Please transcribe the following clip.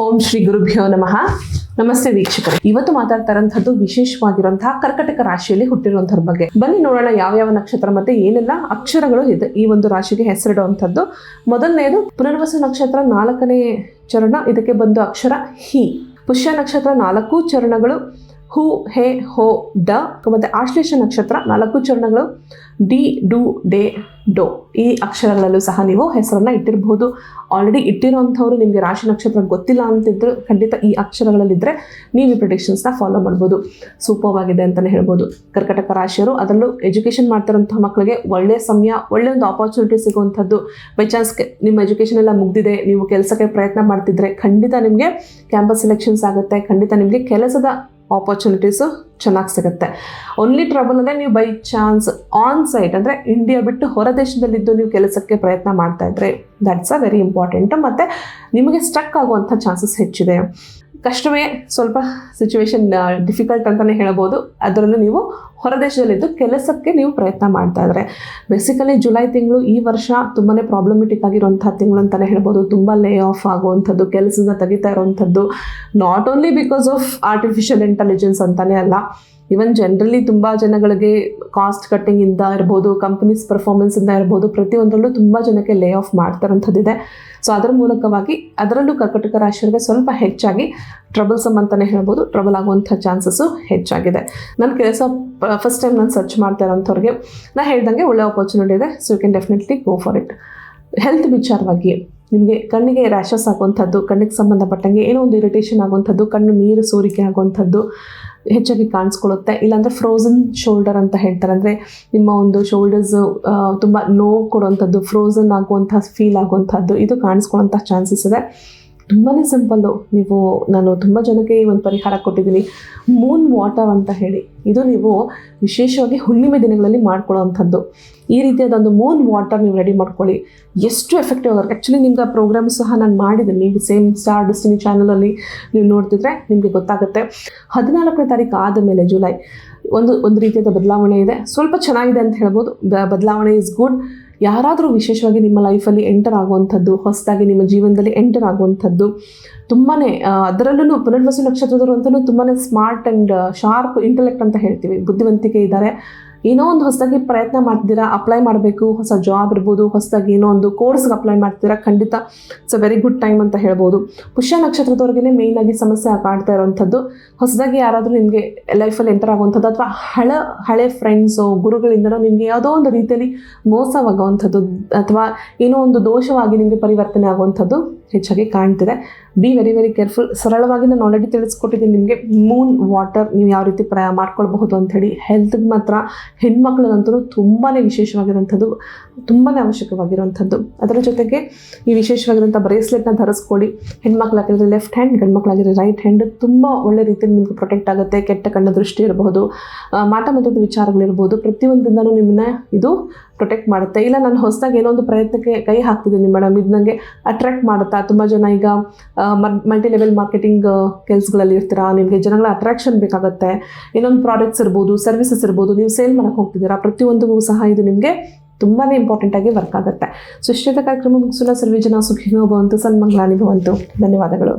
ಓಂ ಶ್ರೀ ಗುರುಭ್ಯೋ ನಮಃ. ನಮಸ್ತೆ ವೀಕ್ಷಕರೇ, ಇವತ್ತು ಮಾತಾಡ್ತಾ ಇರೋಂಥದ್ದು ವಿಶೇಷವಾಗಿರುವಂತಹ ಕರ್ಕಟಕ ರಾಶಿಯಲ್ಲಿ ಹುಟ್ಟಿರುವಂಥವ್ರ ಬಗ್ಗೆ. ಬನ್ನಿ ನೋಡೋಣ ಯಾವ ನಕ್ಷತ್ರ ಮತ್ತೆ ಏನೆಲ್ಲ ಅಕ್ಷರಗಳು ಇದೆ ಈ ಒಂದು ರಾಶಿಗೆ ಹೆಸರಿಡುವಂಥದ್ದು. ಮೊದಲನೇದು ಪುನರ್ವಸು ನಕ್ಷತ್ರ 4ನೇ ಚರಣ, ಇದಕ್ಕೆ ಬಂದು ಅಕ್ಷರ ಹಿ. ಪುಷ್ಯ ನಕ್ಷತ್ರ 4 ಚರಣಗಳು ಹು, ಹೆ, ಹೋ, ಡ. ಮತ್ತೆ ಆಶ್ಲೇಷ ನಕ್ಷತ್ರ 4 ಚರಣಗಳು ಡಿ, ಡು, ಡೆ, ಡೋ. ಈ ಅಕ್ಷರಗಳಲ್ಲೂ ಸಹ ನೀವು ಹೆಸರನ್ನ ಇಟ್ಟಿರಬಹುದು. ಆಲ್ರೆಡಿ ಇಟ್ಟಿರೋಂಥವ್ರು ನಿಮಗೆ ರಾಶಿ ನಕ್ಷತ್ರ ಗೊತ್ತಿಲ್ಲ ಅಂತಿದ್ರು ಖಂಡಿತ ಈ ಅಕ್ಷರಗಳಲ್ಲಿದ್ದರೆ ನೀವು ಈ ಪ್ರಿಡಿಕ್ಷನ್ಸ್ನ ಫಾಲೋ ಮಾಡ್ಬೋದು. ಸೂಪರ್ ಆಗಿದೆ ಅಂತಲೇ ಹೇಳ್ಬೋದು. ಕರ್ಕಟಕ ರಾಶಿಯರು, ಅದರಲ್ಲೂ ಎಜುಕೇಷನ್ ಮಾಡ್ತಿರೋಂಥ ಮಕ್ಕಳಿಗೆ ಒಳ್ಳೆಯ ಸಮಯ, ಒಳ್ಳೆಯ ಒಂದು ಆಪರ್ಚುನಿಟಿ ಸಿಗುವಂಥದ್ದು. ಬೈ ಚಾನ್ಸ್ ನಿಮ್ಮ ಎಜುಕೇಷನ್ ಎಲ್ಲ ಮುಗ್ದಿದೆ, ನೀವು ಕೆಲಸಕ್ಕೆ ಪ್ರಯತ್ನ ಮಾಡ್ತಿದ್ರೆ ಖಂಡಿತ ನಿಮಗೆ ಕ್ಯಾಂಪಸ್ ಸೆಲೆಕ್ಷನ್ಸ್ ಆಗುತ್ತೆ. ಖಂಡಿತ ನಿಮಗೆ ಕೆಲಸದ ಆಪರ್ಚುನಿಟೀಸು ಚೆನ್ನಾಗಿ ಸಿಗುತ್ತೆ. ಓನ್ಲಿ ಟ್ರಬಲ್ ಅಂದರೆ ನೀವು ಬೈ ಚಾನ್ಸ್ ಆನ್ ಸೈಟ್ ಅಂದರೆ ಇಂಡಿಯಾ ಬಿಟ್ಟು ಹೊರ ದೇಶದಲ್ಲಿದ್ದು ನೀವು ಕೆಲಸಕ್ಕೆ ಪ್ರಯತ್ನ ಮಾಡ್ತಾ ಇದ್ರೆ ದಟ್ಸ್ ಅ ವೆರಿ ಇಂಪಾರ್ಟೆಂಟ್. ಮತ್ತು ನಿಮಗೆ ಸ್ಟಕ್ ಆಗುವಂಥ ಚಾನ್ಸಸ್ ಹೆಚ್ಚಿದೆ. ಕಷ್ಟವೇ, ಸ್ವಲ್ಪ ಸಿಚುವೇಶನ್ ಡಿಫಿಕಲ್ಟ್ ಅಂತಲೇ ಹೇಳ್ಬೋದು. ಅದರಲ್ಲೂ ನೀವು ಹೊರ ದೇಶದಲ್ಲಿದ್ದು ಕೆಲಸಕ್ಕೆ ನೀವು ಪ್ರಯತ್ನ ಮಾಡ್ತಾ ಇದ್ದಾರೆ. ಬೇಸಿಕಲಿ ಜುಲೈ ತಿಂಗಳು ಈ ವರ್ಷ ತುಂಬಾ ಪ್ರಾಬ್ಲಮೆಟಿಕ್ ಆಗಿರುವಂಥ ತಿಂಗಳು ಅಂತಲೇ ಹೇಳ್ಬೋದು. ತುಂಬ ಲೇ ಆಫ್ ಆಗುವಂಥದ್ದು, ಕೆಲಸದಿಂದ ತೆಗಿತಾ ಇರುವಂಥದ್ದು. Not only because of artificial intelligence ಅಂತಲೇ ಅಲ್ಲ, ಈವನ್ ಜನರಲಿ ತುಂಬ ಜನಗಳಿಗೆ ಕಾಸ್ಟ್ ಕಟ್ಟಿಂಗಿಂದ ಇರ್ಬೋದು, ಕಂಪನೀಸ್ ಪರ್ಫಾರ್ಮೆನ್ಸಿಂದ ಇರ್ಬೋದು, ಪ್ರತಿಯೊಂದರಲ್ಲೂ ತುಂಬ ಜನಕ್ಕೆ ಲೇ ಆಫ್ ಮಾಡ್ತಾರಂಥದ್ದಿದೆ. ಸೊ ಅದರ ಮೂಲಕವಾಗಿ ಅದರಲ್ಲೂ ಕರ್ಕಟಕ ರಾಶಿಯವರಿಗೆ ಸ್ವಲ್ಪ ಹೆಚ್ಚಾಗಿ ಟ್ರಬಲ್ಸಮ್ ಅಂತಲೇ ಹೇಳ್ಬೋದು. ಟ್ರಬಲ್ ಆಗುವಂಥ ಚಾನ್ಸಸ್ಸು ಹೆಚ್ಚಾಗಿದೆ. ನನ್ನ ಕೆಲಸ ಫಸ್ಟ್ ಟೈಮ್ ನಾನು ಸರ್ಚ್ ಮಾಡ್ತಾ ಇರೋಂಥವ್ರಿಗೆ ನಾನು ಹೇಳ್ದಂಗೆ ಒಳ್ಳೆ ಆಪರ್ಚುನಿಟಿ ಇದೆ. So you can definitely go for it. Health ವಿಚಾರವಾಗಿ ನಿಮಗೆ ಕಣ್ಣಿಗೆ ರ್ಯಾಷಸ್ ಆಗುವಂಥದ್ದು, ಕಣ್ಣಿಗೆ ಸಂಬಂಧಪಟ್ಟಂಗೆ ಏನೋ ಒಂದು ಇರಿಟೇಷನ್ ಆಗುವಂಥದ್ದು, ಕಣ್ಣು ನೀರು ಸೋರಿಕೆ ಆಗುವಂಥದ್ದು ಹೆಚ್ಚಾಗಿ ಕಾಣಿಸ್ಕೊಳ್ಳುತ್ತೆ. ಇಲ್ಲಾಂದರೆ ಫ್ರೋಝನ್ ಶೋಲ್ಡರ್ ಅಂತ ಹೇಳ್ತಾರೆ, ಅಂದರೆ ನಿಮ್ಮ ಒಂದು ಶೋಲ್ಡರ್ಸು ತುಂಬ ನೋವು ಕೊಡುವಂಥದ್ದು, ಫ್ರೋಝನ್ ಆಗುವಂಥ ಫೀಲ್ ಆಗುವಂಥದ್ದು ಇದು ಕಾಣಿಸ್ಕೊಳ್ಳೋಂಥ ಚಾನ್ಸಸ್ ಇದೆ. ತುಂಬಾ ಸಿಂಪಲ್ಲು. ನಾನು ತುಂಬ ಜನಕ್ಕೆ ಈ ಒಂದು ಪರಿಹಾರ ಕೊಟ್ಟಿದ್ದೀನಿ, ಮೂನ್ ವಾಟರ್ ಅಂತ ಹೇಳಿ. ಇದು ನೀವು ವಿಶೇಷವಾಗಿ ಹುಣ್ಣಿಮೆ ದಿನಗಳಲ್ಲಿ ಮಾಡ್ಕೊಳ್ಳೋವಂಥದ್ದು. ಈ ರೀತಿಯಾದೊಂದು ಮೂನ್ ವಾಟರ್ ನೀವು ರೆಡಿ ಮಾಡ್ಕೊಳ್ಳಿ. ಎಷ್ಟು ಎಫೆಕ್ಟಿವ್ ಆಗುತ್ತೆ. ಆ್ಯಕ್ಚುಲಿ ನಿಮ್ಗೆ ಆ ಪ್ರೋಗ್ರಾಮ್ ಸಹ ನಾನು ಮಾಡಿದ್ದೀನಿ. ನೀವು ಸೇಮ್ ಸ್ಟಾರ್ ಡೆಸ್ಟಿನಿ ಚಾನಲಲ್ಲಿ ನೀವು ನೋಡ್ತಿದ್ರೆ ನಿಮಗೆ ಗೊತ್ತಾಗುತ್ತೆ. 14ನೇ ತಾರೀಕು ಆದ ಮೇಲೆ ಜುಲೈ ಒಂದು ರೀತಿಯಾದ ಬದಲಾವಣೆ ಇದೆ. ಸ್ವಲ್ಪ ಚೆನ್ನಾಗಿದೆ ಅಂತ ಹೇಳ್ಬೋದು. ಬದಲಾವಣೆ ಇಸ್ ಗುಡ್. ಯಾರಾದರೂ ವಿಶೇಷವಾಗಿ ನಿಮ್ಮ ಲೈಫಲ್ಲಿ ಎಂಟರ್ ಆಗುವಂಥದ್ದು, ಹೊಸದಾಗಿ ನಿಮ್ಮ ಜೀವನದಲ್ಲಿ ಎಂಟರ್ ಆಗುವಂಥದ್ದು ತುಂಬಾ, ಅದರಲ್ಲೂ ಪುನರ್ವಸು ನಕ್ಷತ್ರದವರು ಅಂತಲೂ ತುಂಬಾ ಸ್ಮಾರ್ಟ್ ಆ್ಯಂಡ್ ಶಾರ್ಪ್ ಇಂಟೆಲೆಕ್ಟ್ ಅಂತ ಹೇಳ್ತೀವಿ, ಬುದ್ಧಿವಂತಿಕೆ ಇದ್ದಾರೆ. ಏನೋ ಒಂದು ಹೊಸದಾಗಿ ಪ್ರಯತ್ನ ಮಾಡ್ತಿದ್ದೀರಾ, ಅಪ್ಲೈ ಮಾಡಬೇಕು, ಹೊಸ ಜಾಬ್ ಇರ್ಬೋದು, ಹೊಸದಾಗಿ ಏನೋ ಒಂದು ಕೋರ್ಸ್ಗೆ ಅಪ್ಲೈ ಮಾಡ್ತೀರಾ, ಖಂಡಿತ it's a very good time ಅಂತ ಹೇಳ್ಬೋದು. ಪುಷ್ಯ ನಕ್ಷತ್ರದವ್ರಿಗೆ ಮೇಯ್ನಾಗಿ ಸಮಸ್ಯೆ ಕಾಡ್ತಾ ಇರೋವಂಥದ್ದು, ಹೊಸದಾಗಿ ಯಾರಾದರೂ ನಿಮಗೆ ಲೈಫಲ್ಲಿ ಎಂಟರ್ ಆಗುವಂಥದ್ದು, ಅಥವಾ ಹಳೆ ಫ್ರೆಂಡ್ಸು, ಗುರುಗಳಿಂದನೋ ನಿಮಗೆ ಯಾವುದೋ ಒಂದು ರೀತಿಯಲ್ಲಿ ಮೋಸವಾಗುವಂಥದ್ದು, ಅಥವಾ ಏನೋ ಒಂದು ದೋಷವಾಗಿ ನಿಮಗೆ ಪರಿವರ್ತನೆ ಆಗುವಂಥದ್ದು ಹೆಚ್ಚಾಗಿ ಕಾಣ್ತಿದೆ. Be very very careful. ಸರಳವಾಗಿ ನಾನು ಆಲ್ರೆಡಿ ತಿಳಿಸ್ಕೊಟ್ಟಿದ್ದೀನಿ ನಿಮಗೆ ಮೂನ್ ವಾಟರ್ ನೀವು ಯಾವ ರೀತಿ ಮಾಡ್ಕೊಳ್ಬಹುದು ಅಂಥೇಳಿ. ಹೆಲ್ತ್ಗೆ ಮಾತ್ರ ಹೆಣ್ಮಕ್ಳಿಗಂತೂ ತುಂಬಾ ವಿಶೇಷವಾಗಿರುವಂಥದ್ದು, ತುಂಬಾ ಅವಶ್ಯಕವಾಗಿರುವಂಥದ್ದು. ಅದರ ಜೊತೆಗೆ ಈ ವಿಶೇಷವಾಗಿರುವಂಥ ಬ್ರೇಸ್ಲೆಟ್ನ ಧರಿಸ್ಕೊಳ್ಳಿ. ಹೆಣ್ಮಕ್ಳಾಗಿದ್ರೆ ಲೆಫ್ಟ್ ಹ್ಯಾಂಡ್, ಗಂಡ್ಮಕ್ಳಾಗಿದ್ರೆ ರೈಟ್ ಹ್ಯಾಂಡ್. ತುಂಬ ಒಳ್ಳೆ ರೀತಿಯಲ್ಲಿ ನಿಮಗೆ ಪ್ರೊಟೆಕ್ಟ್ ಆಗುತ್ತೆ. ಕೆಟ್ಟ ಕಣ್ಣ ದೃಷ್ಟಿ ಇರಬಹುದು, ಮಾಟ ಮಂತ್ರದ ವಿಚಾರಗಳಿರ್ಬೋದು, ಪ್ರತಿಯೊಂದರಿಂದನೂ ನಿಮ್ಮನ್ನ ಇದು ಪ್ರೊಟೆಕ್ಟ್ ಮಾಡುತ್ತೆ. ಇಲ್ಲ ನಾನು ಹೊಸದಾಗಿ ಏನೋ ಒಂದು ಪ್ರಯತ್ನಕ್ಕೆ ಕೈ ಹಾಕ್ತಿದ್ದೀನಿ ಮೇಡಮ್, ಇದು ನನಗೆ ಅಟ್ರಾಕ್ಟ್ ಮಾಡುತ್ತಾ. ತುಂಬ ಜನ ಈಗ ಮಲ್ಟಿ ಲೆವೆಲ್ ಮಾರ್ಕೆಟಿಂಗ್ ಕೆಲಸಗಳಲ್ಲಿ ಇರ್ತೀರಾ, ನಿಮಗೆ ಜನಗಳ ಅಟ್ರಾಕ್ಷನ್ ಬೇಕಾಗುತ್ತೆ. ಏನೊಂದು ಪ್ರಾಡಕ್ಟ್ಸ್ ಇರ್ಬೋದು, ಸರ್ವಿಸಸ್ ಇರ್ಬೋದು, ನೀವು ಸೇಲ್ ಮಾಡೋಕ್ಕೆ ಹೋಗ್ತಿದ್ದೀರಾ, ಪ್ರತಿಯೊಂದಿಗೂ ಸಹ ಇದು ನಿಮಗೆ ತುಂಬಾ ಇಂಪಾರ್ಟೆಂಟಾಗಿ ವರ್ಕ್ ಆಗುತ್ತೆ. ಸೊ ಇಷ್ಟೇ ಕಾರ್ಯಕ್ರಮ ಮುಗಿಸೋಣ. ಸರ್ವೇ ಜನ ಸುಖಿನೋ ಭವಂತು, ಸನ್ಮಂಗಳಾನಿ ಭವಂತು. ಧನ್ಯವಾದಗಳು.